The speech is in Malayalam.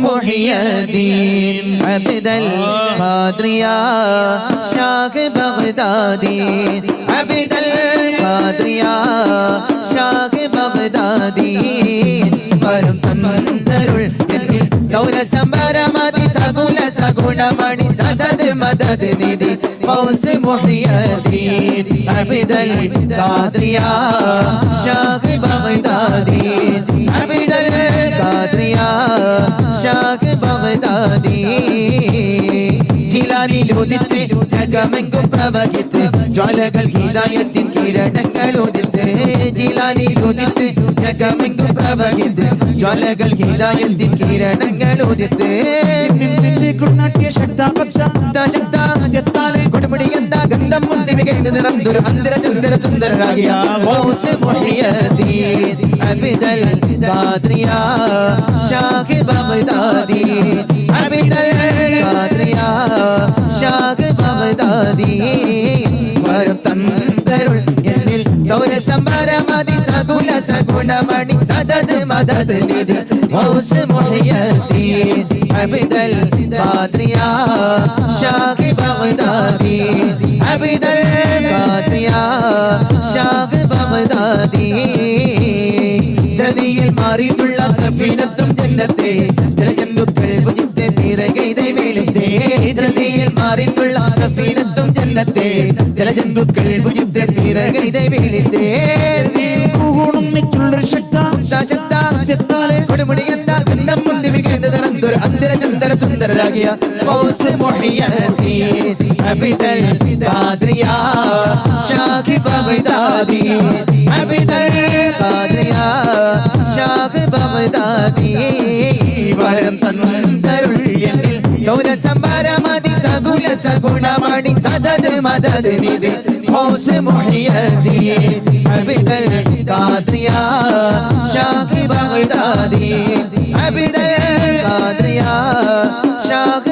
محي الدين عبد القادر يا شاق بغدادي عبد القادر يا شاق بغدادي പരന്തരുൾ എന്നിൽ സൗരസംബരമതി സകുല സഗുണമണി സദത് മദത് നിധി മൗസ് Muhyiddin Abdul Qadir Sheikh Baghdadi Abdul Qadir Sheikh Baghdadi ജിലാനിലുദിത്ത് ജഗമെങ്കും പ്രവഹിത്ത് ജ്വാലകൾ ഹിദായത്തിൻ കിരണങ്ങൾ ഉദിത്ത് ജിലാനിലുദിത്ത് ജഗമെങ്കും പ്രവഹിത്ത് ജ്വാലകൾ ഹിദായത്തിൻ കിരണങ്ങൾ ഉദിത്ത് കൊടുമുടി എന്താ ഗന്ധം മുന്തി മികൈந்து നിറന്തൊരു അന്തരചന്ദ്ര സുന്ദരരാകിയ മൗസ് Muhyiddin Abdul Qadir Sheikh Baghdadi Abdul Qadir Sheikh Baghdadi വരം തന്തരുൾ എന്നിൽ സൗരസംബരമതി സകുല സഗുണമണി സദത് മദത് നിധി മൗസ് Muhyiddin Abdul Qadir Sheikh Baghdadi Abdul Qadir Sheikh Baghdadi ജദിയിൽ മാറിയുള്ള സഫീനത്തും ജന്നത്തെ ജനജന്തുക്കൾ ഭുജിത്തെ പിറകൈതൈ വീളിത്തെ ജദിയിൽ മാറിയുള്ള സഫീനത്തും ജന്നത്തെ ജനജന്തുക്കൾ ഭുജിത്തെ പിറകൈതൈ വീളിത്തെ കൊടുമുടി എന്താ ഗന്ധം മുന്തി മികൈந்து നിറന്തൊരു അന്തരചന്ദ്ര സുന്ദരരാകിയ മൗസ് Muhyiddin Abdul Qadir Sheikh Baghdadi Abdul Qadir Sheikh Baghdadi വരം തന്തരുൾ എന്നിൽ സൗരസംബരമതി സകുല സഗുണമണി സദത് മദത് നിധി മൗസ് Muhyiddin Abdul Qadir Sheikh Baghdadi Abdul Qadir ഷാഖ്